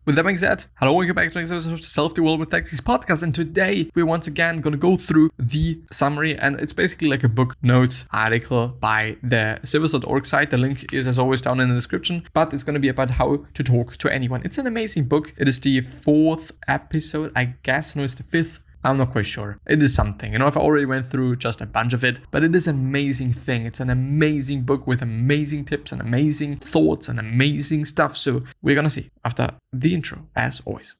With that being said, hello, welcome back to the next episode of the Self-Development Tactics podcast. And today we're once again going to go through the summary. And it's basically like a book notes article by the civils.org site. The link is as always down in the description. But it's going to be about how to talk to anyone. It's an amazing book. It is the 4th episode, I guess. No, it's the 5th. I'm not quite sure. It is something. I've already went through just a bunch of it, but it is an amazing thing. It's an amazing book with amazing tips and amazing thoughts and amazing stuff. So we're going to see after the intro, as always.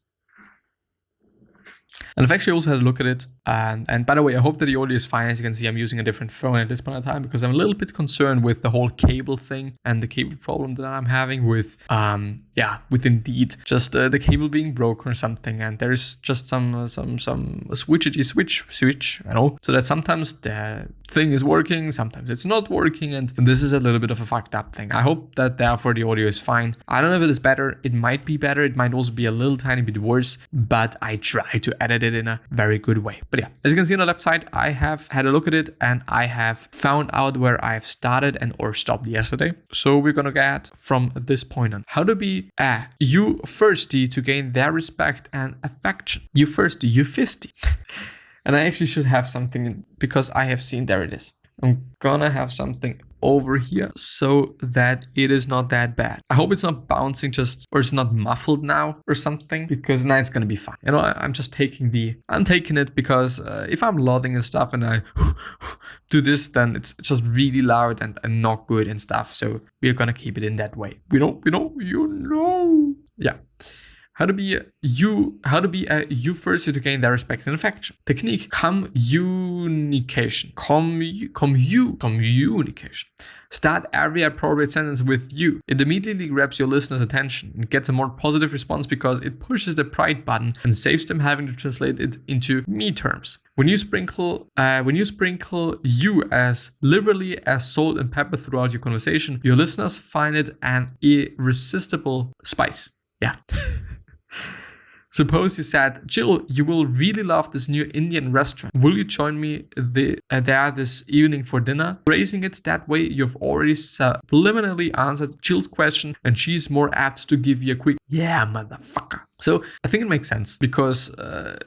And I've actually also had a look at it. And by the way, I hope that the audio is fine. As you can see, I'm using a different phone at this point in time because I'm a little bit concerned with the whole cable thing and the cable problem that I'm having with, Indeed, just the cable being broken or something. And there's just some switch, so that sometimes the thing is working, sometimes it's not working. And this is a little bit of a fucked up thing. I hope that therefore the audio is fine. I don't know if it is better. It might be better. It might also be a little tiny bit worse, but I try to edit it in a very good way. But yeah, as you can see on the left side, I have had a look at it and I have found out where I've started or stopped yesterday. So we're gonna get from this point on. How to be you thirsty to gain their respect and affection. You thirsty, you fisty. And I actually should have something because I have seen, there it is. I'm gonna have something over here so that it is not that bad. I hope it's not bouncing or it's not muffled now or something, because now it's gonna be fine. I'm just taking it because if I'm loading and stuff and I do this, then it's just really loud and not good and stuff. So we're gonna keep it in that way. Yeah. How to be you first to gain their respect and affection. Technique, communication. Communication. Start every appropriate sentence with you. It immediately grabs your listener's attention and gets a more positive response because it pushes the pride button and saves them having to translate it into me terms. When you sprinkle you as liberally as salt and pepper throughout your conversation, your listeners find it an irresistible spice. Yeah. Suppose you said, Jill, you will really love this new Indian restaurant. Will you join me there this evening for dinner? Phrasing it that way, you've already subliminally answered Jill's question, and she's more apt to give you a quick, yeah, motherfucker. So I think it makes sense because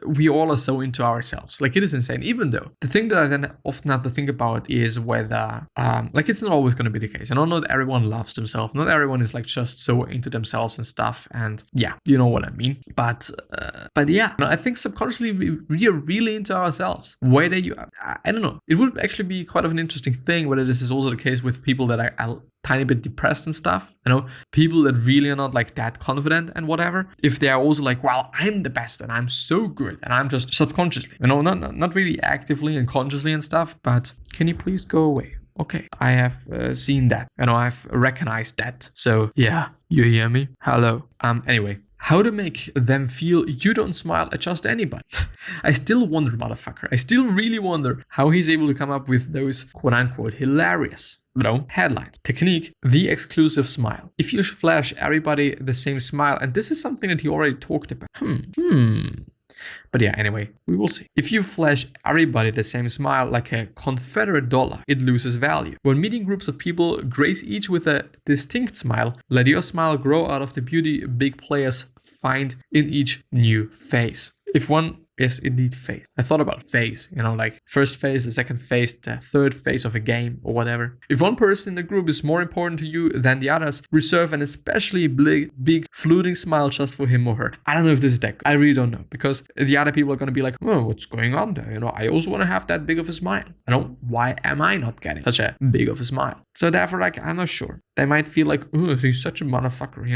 we all are so into ourselves. Like, it is insane. Even though the thing that I then often have to think about is whether, it's not always going to be the case. Not everyone loves themselves. Not everyone is like just so into themselves and stuff. And yeah, you know what I mean. But yeah, I think subconsciously we are really into ourselves. Whether I don't know. It would actually be quite of an interesting thing whether this is also the case with people that are tiny bit depressed and stuff, people that really are not like that confident and whatever. If they are also like, well, I'm the best and I'm so good and I'm just subconsciously, not really actively and consciously and stuff, but can you please go away? Okay, I have seen that, I've recognized that. So yeah, you hear me? Hello. Anyway. How to make them feel you don't smile at just anybody. I still wonder, motherfucker. I still really wonder how he's able to come up with those quote-unquote hilarious, headlines. Technique, the exclusive smile. If you flash everybody the same smile, and this is something that he already talked about. But yeah, anyway, we will see. If you flash everybody the same smile like a Confederate dollar, it loses value. When meeting groups of people, grace each with a distinct smile. Let your smile grow out of the beauty big players find in each new face. If one is indeed phase. I thought about phase, like first phase, the second phase, the third phase of a game or whatever. If one person in the group is more important to you than the others, reserve an especially big fluting smile just for him or her. I don't know if this is that good. I really don't know, because the other people are going to be like, oh, what's going on there? I also want to have that big of a smile. Why am I not getting such a big of a smile? So therefore, I'm not sure. They might feel like, oh, he's such a motherfucker.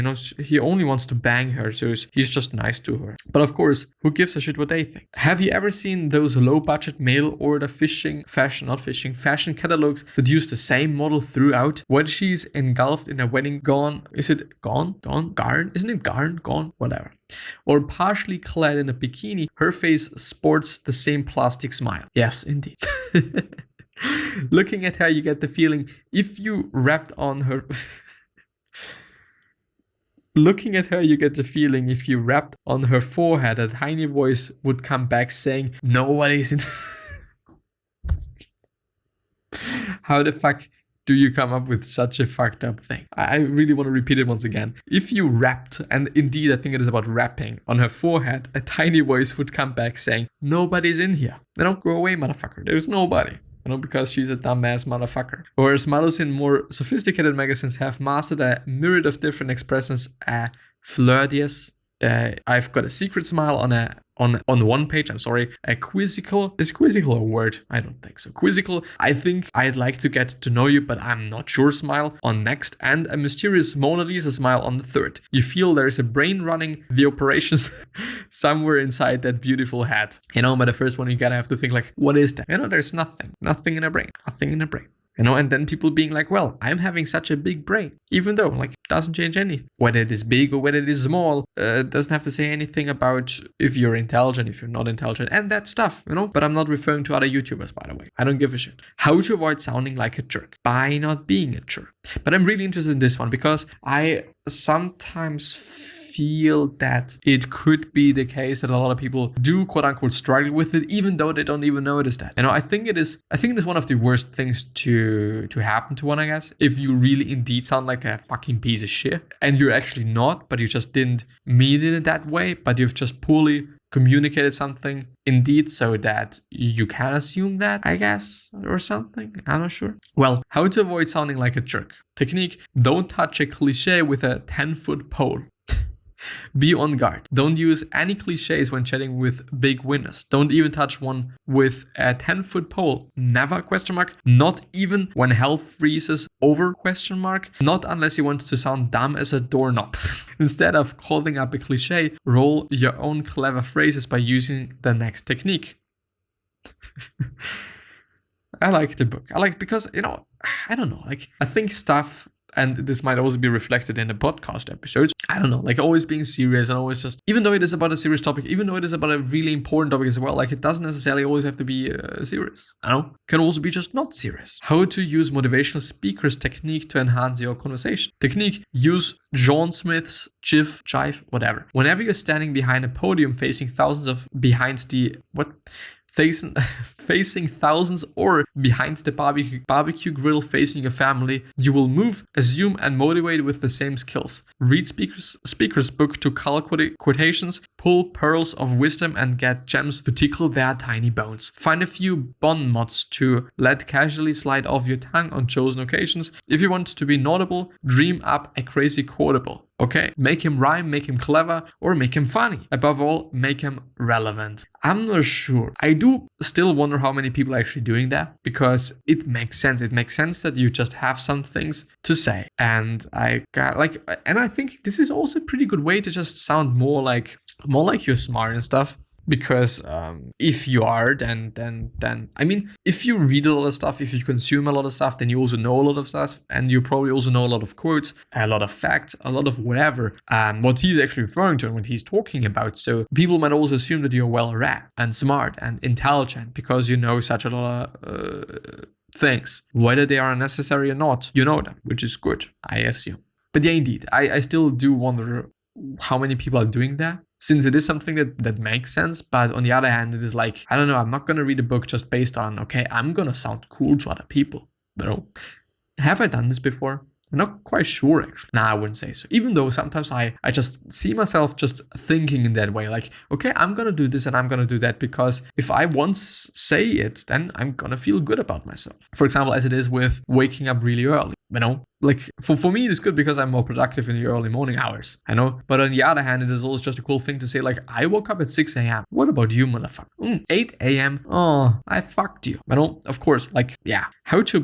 He only wants to bang her, so he's just nice to her. But of course, who gives a shit what they think? Have you ever seen those low-budget mail-order fashion catalogs that use the same model throughout? When she's engulfed in a wedding gown, is it gone? Isn't it gone? Whatever. Or partially clad in a bikini, her face sports the same plastic smile. Yes, indeed. Looking at her, you get the feeling if you wrapped on her... Looking at her, you get the feeling if you rapped on her forehead, a tiny voice would come back saying, nobody's in... How the fuck do you come up with such a fucked up thing? I really want to repeat it once again. If you rapped, and indeed I think it is about rapping, on her forehead, a tiny voice would come back saying, nobody's in here. Go away, motherfucker. There's nobody. Because she's a dumbass motherfucker. Whereas models in more sophisticated magazines have mastered a myriad of different expressions, flirtious, I've got a secret smile on one page, I'm sorry, a quizzical. Is quizzical a word? I don't think so. Quizzical, I think I'd like to get to know you, but I'm not sure smile on next, and a mysterious Mona Lisa smile on the third. You feel there's a brain running the operations somewhere inside that beautiful head. But the first one you gotta have to think like, what is that? There's nothing in a brain. And then people being like, well, I'm having such a big brain, even though it doesn't change anything. Whether it is big or whether it is small, doesn't have to say anything about if you're intelligent, if you're not intelligent, and that stuff, But I'm not referring to other YouTubers, by the way. I don't give a shit. How to avoid sounding like a jerk? By not being a jerk. But I'm really interested in this one because I sometimes feel that it could be the case that a lot of people do quote unquote struggle with it, even though they don't even notice that. I think it is one of the worst things to happen to one, I guess, if you really indeed sound like a fucking piece of shit and you're actually not, but you just didn't mean it in that way, but you've just poorly communicated something indeed so that you can assume that, I guess, or something. I'm not sure. Well, how to avoid sounding like a jerk. Technique: don't touch a cliche with a 10-foot pole. Be on guard. Don't use any cliches when chatting with big winners. Don't even touch one with a 10-foot pole. Never, ? Not even when hell freezes over, ? Not unless you want to sound dumb as a doorknob. Instead of calling up a cliche, roll your own clever phrases by using the next technique. I like the book. Because, I don't know, I think stuff, and this might also be reflected in the podcast episodes, I don't know, always being serious and always just, even though it is about a serious topic, even though it is about a really important topic as well, it doesn't necessarily always have to be serious. Can also be just not serious. How to use motivational speakers technique to enhance your conversation. Technique: use John Smith's jive, whatever. Whenever you're standing behind a podium facing thousands facing thousands, or behind the barbecue grill facing your family, you will move, assume, and motivate with the same skills. Read speaker's book to cull quotations, pull pearls of wisdom, and get gems to tickle their tiny bones. Find a few bon mots to let casually slide off your tongue on chosen occasions. If you want to be notable, dream up a crazy quotable. Okay, make him rhyme, make him clever, or make him funny. Above all, make him relevant. I'm not sure. I do still wonder how many people are actually doing that, because it makes sense. It makes sense that you just have some things to say. And I think this is also a pretty good way to just sound more like you're smart and stuff. Because if you are, then if you read a lot of stuff, if you consume a lot of stuff, then you also know a lot of stuff, and you probably also know a lot of quotes, a lot of facts, a lot of whatever, what he's actually referring to and what he's talking about. So people might also assume that you're well read and smart and intelligent because you know such a lot of things. Whether they are necessary or not, you know them, which is good, I assume. But yeah, indeed, I still do wonder how many people are doing that, since it is something that makes sense. But on the other hand, it is I don't know, I'm not going to read a book just based on, okay, I'm going to sound cool to other people. Have I done this before? I'm not quite sure, actually. Nah, I wouldn't say so. Even though sometimes I just see myself just thinking in that way, okay, I'm going to do this and I'm going to do that, because if I once say it, then I'm going to feel good about myself. For example, as it is with waking up really early. For me, it is good because I'm more productive in the early morning hours, But on the other hand, it is also just a cool thing to say, I woke up at 6 a.m. What about you, motherfucker? 8 a.m. Oh, I fucked you. Of course, how to...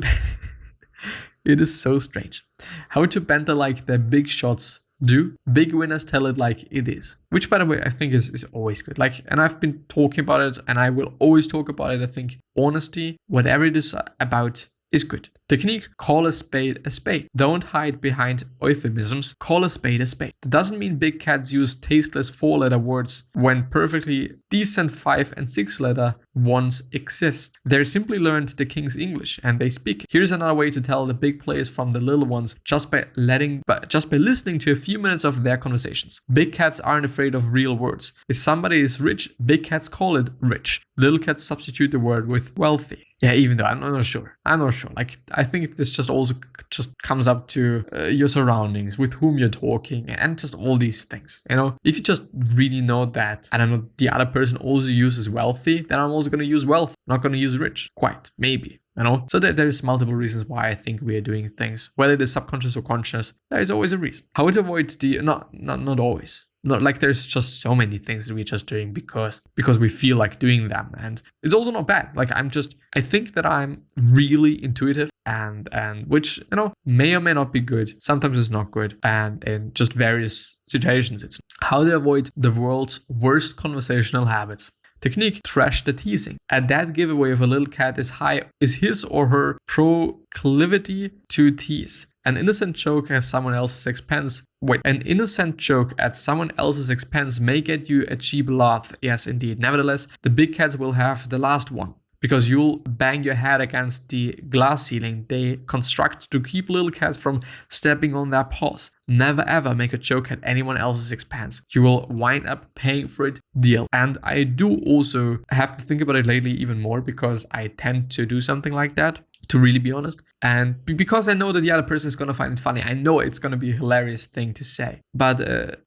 It is so strange. How to banter like the big shots do. Big winners tell it like it is. Which, by the way, I think is always good. And I've been talking about it, and I will always talk about it. I think honesty, whatever it is about, is good. Technique: call a spade a spade. Don't hide behind euphemisms. Call a spade a spade. That doesn't mean big cats use tasteless 4-letter words when perfectly decent 5- and 6-letter ones exist. They simply learned the king's English and they speak. Here's another way to tell the big players from the little ones just by listening to a few minutes of their conversations. Big cats aren't afraid of real words. If somebody is rich, big cats call it rich. Little cats substitute the word with wealthy. Yeah, even though I'm not sure. Like, I think this just also just comes up to your surroundings, with whom you're talking, and just all these things. You know, if you just really know that, I don't know, the other person also uses wealthy, then I'm also going to use wealth, not going to use rich. Quite, maybe. You know, so there's multiple reasons why I think we are doing things, whether it is subconscious or conscious. There is always a reason. How to avoid the not always. Not like there's just so many things that we're just doing because we feel like doing them, and it's also not bad. Like I think that I'm really intuitive and which, you know, may or may not be good. Sometimes it's not good, and in just various situations it's how to avoid the world's worst conversational habits. Technique: trash the teasing. A dead giveaway of a little cat is his or her proclivity to tease. An innocent joke at someone else's expense. An innocent joke at someone else's expense may get you a cheap laugh. Yes, indeed. Nevertheless, the big cats will have the last one, because you'll bang your head against the glass ceiling they construct to keep little cats from stepping on their paws. Never ever make a joke at anyone else's expense. You will wind up paying for it. Deal. And I do also have to think about it lately even more, because I tend to do something like that, to really be honest. And because I know that the other person is going to find it funny. I know it's going to be a hilarious thing to say. But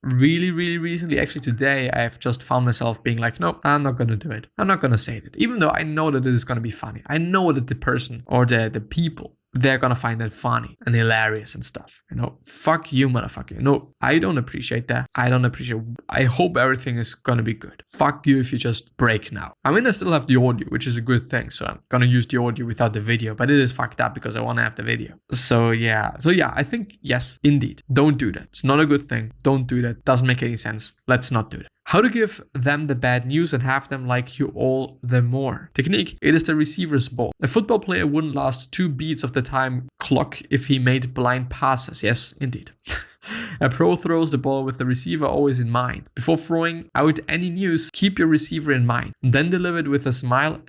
really, really recently, actually today, I've just found myself being like, no, I'm not going to do it. I'm not going to say it. Even though I know that it is going to be funny. I know that the person or the people, they're gonna find that funny and hilarious and stuff. You know, fuck you, motherfucker. No, I don't appreciate that. I hope everything is gonna be good. Fuck you if you just break now. I mean, I still have the audio, which is a good thing. So I'm gonna use the audio without the video, but it is fucked up because I wanna have the video. So yeah, I think, yes, indeed. Don't do that. It's not a good thing. Don't do that. Doesn't make any sense. Let's not do that. How to give them the bad news and have them like you all the more. Technique: it is the receiver's ball. A football player wouldn't last 2 beats of the time clock if he made blind passes. Yes, indeed. A pro throws the ball with the receiver always in mind. Before throwing out any news, keep your receiver in mind. Then deliver it with a smile,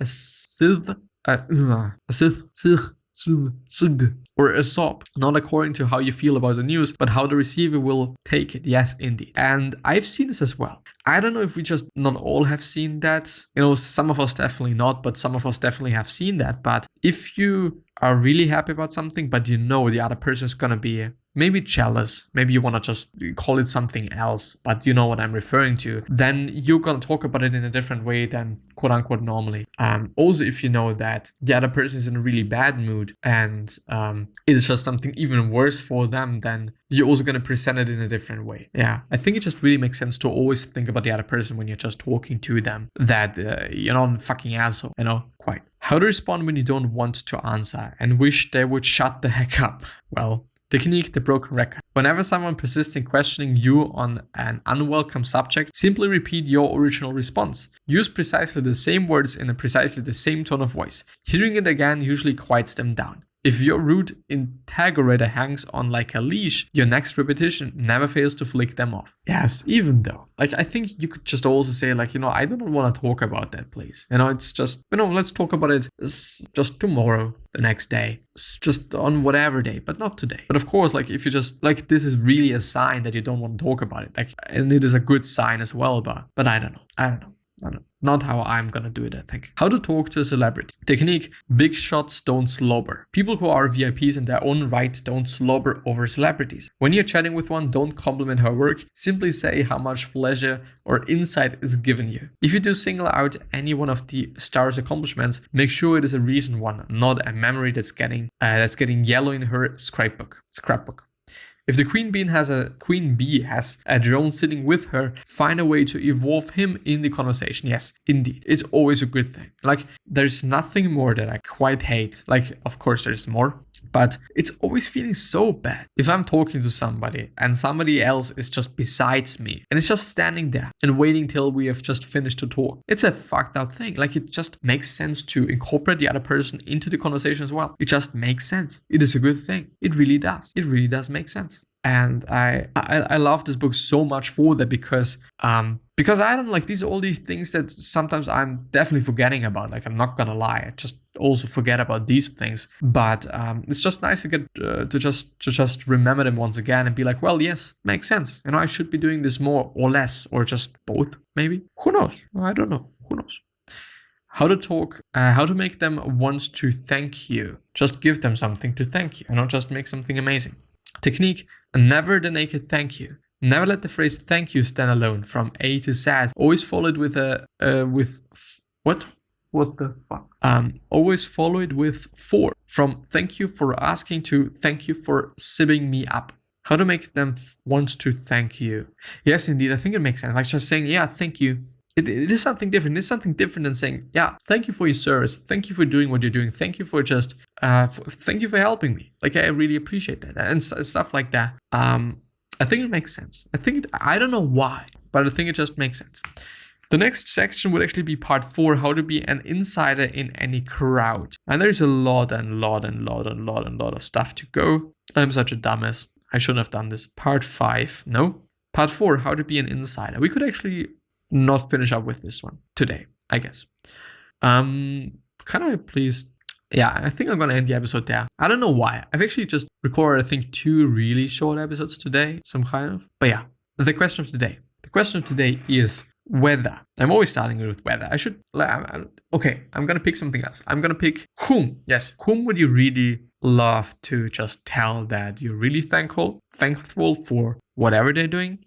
or a sob, not according to how you feel about the news, but how the receiver will take it. Yes, indeed. And I've seen this as well. I don't know if we just not all have seen that. You know, some of us definitely not, but some of us definitely have seen that. But if you are really happy about something, but you know the other person is going to be maybe jealous, maybe you want to just call it something else, but you know what I'm referring to, then you're going to talk about it in a different way than quote unquote normally. Also, if you know that the other person is in a really bad mood and it is just something even worse for them, then you're also going to present it in a different way. Yeah, I think it just really makes sense to always think about the other person when you're just talking to them, that you're not a fucking asshole, you know, quite. How to respond when you don't want to answer and wish they would shut the heck up. Well, technique: the broken record. Whenever someone persists in questioning you on an unwelcome subject, simply repeat your original response. Use precisely the same words in precisely the same tone of voice. Hearing it again usually quiets them down. If your rude interrogator hangs on like a leash, your next repetition never fails to flick them off. Yes, even though, like, I think you could just also say, like, you know, I don't want to talk about that, please. You know, it's just, you know, let's talk about it just tomorrow, the next day, just on whatever day, but not today. But of course, like, if you just, like, this is really a sign that you don't want to talk about it. Like, and it is a good sign as well, but I don't know. Not how I'm gonna do it, I think. How to talk to a celebrity. Technique: big shots don't slobber. People who are VIPs in their own right don't slobber over celebrities. When you're chatting with one, don't compliment her work. Simply say how much pleasure or insight is given you. If you do single out any one of the star's accomplishments, make sure it is a recent one, not a memory that's getting yellow in her scrapbook. If the queen bee has a drone sitting with her, find a way to involve him in the conversation. Yes, indeed. It's always a good thing. Like, there's nothing more that I quite hate. Like, of course there's more, but it's always feeling so bad. If I'm talking to somebody and somebody else is just besides me and it's just standing there and waiting till we have just finished to talk, it's a fucked up thing. Like, it just makes sense to incorporate the other person into the conversation as well. It just makes sense. It is a good thing. It really does. It really does make sense. And I love this book so much for that, because I don't like all these things that sometimes I'm definitely forgetting about. Like, I'm not gonna lie, I just also forget about these things, but it's just nice to get to just remember them once again and be like, well, yes, makes sense, I should be doing this more or less, or just both, maybe. Who knows? I don't know. Who knows? How to make them want to thank you. Just give them something to thank you, not just make something amazing. Technique: never the naked thank you. Never let the phrase thank you stand alone from A to Z. Always follow it with what the fuck? Always follow it with for. From thank you for asking to thank you for sipping me up. How to make them want to thank you. Yes, indeed, I think it makes sense. Like just saying, yeah, thank you. It is something different. It's something different than saying, yeah, thank you for your service. Thank you for doing what you're doing. Thank you for just, thank you for helping me. Like, I really appreciate that. And stuff like that. I think it makes sense. I don't know why, but I think it just makes sense. The next section would actually be part 4, how to be an insider in any crowd. And there's a lot of stuff to go. I'm such a dumbass. I shouldn't have done this. Part 5, no. Part 4, how to be an insider. We could actually not finish up with this one today, I guess. Kind of please. Yeah, I think I'm gonna end the episode there. I don't know why. I've actually just recorded, I think, 2 really short episodes today, some kind of. But yeah, the question of today. The question of today is weather. I'm always starting with weather. Okay, I'm gonna pick something else. I'm gonna pick whom. Yes, whom would you really love to just tell that you're really thankful for whatever they're doing,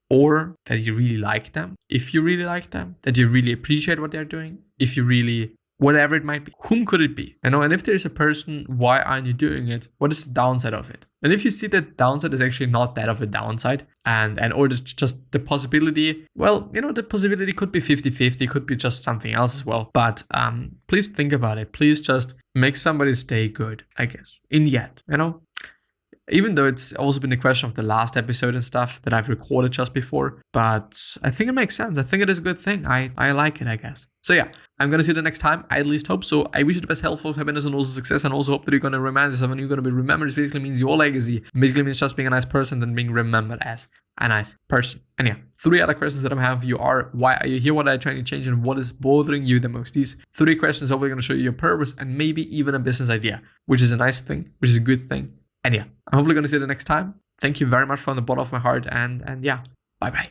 or that you really like them, if you really like them, that you really appreciate what they're doing, if you really, whatever it might be. Whom could it be? And if there's a person, why aren't you doing it? What is the downside of it? And if you see that downside is actually not that of a downside, or just the possibility, well, the possibility could be 50-50, could be just something else as well. But please think about it. Please just make somebody's day good, I guess. In the end, even though it's also been the question of the last episode and stuff that I've recorded just before. But I think it makes sense. I think it is a good thing. I like it, I guess. So yeah, I'm going to see you the next time. I at least hope so. I wish you the best health, happiness, and also success. And also hope that you're going to remind yourself and you're going to be remembered. It basically means your legacy. It basically means just being a nice person and being remembered as a nice person. And yeah, 3 other questions that I have for you are, why are you here? What are you trying to change? And what is bothering you the most? These 3 questions are hopefully going to show you your purpose and maybe even a business idea, which is a nice thing, which is a good thing. And yeah, I'm hopefully going to see you the next time. Thank you very much from the bottom of my heart. And yeah, bye-bye.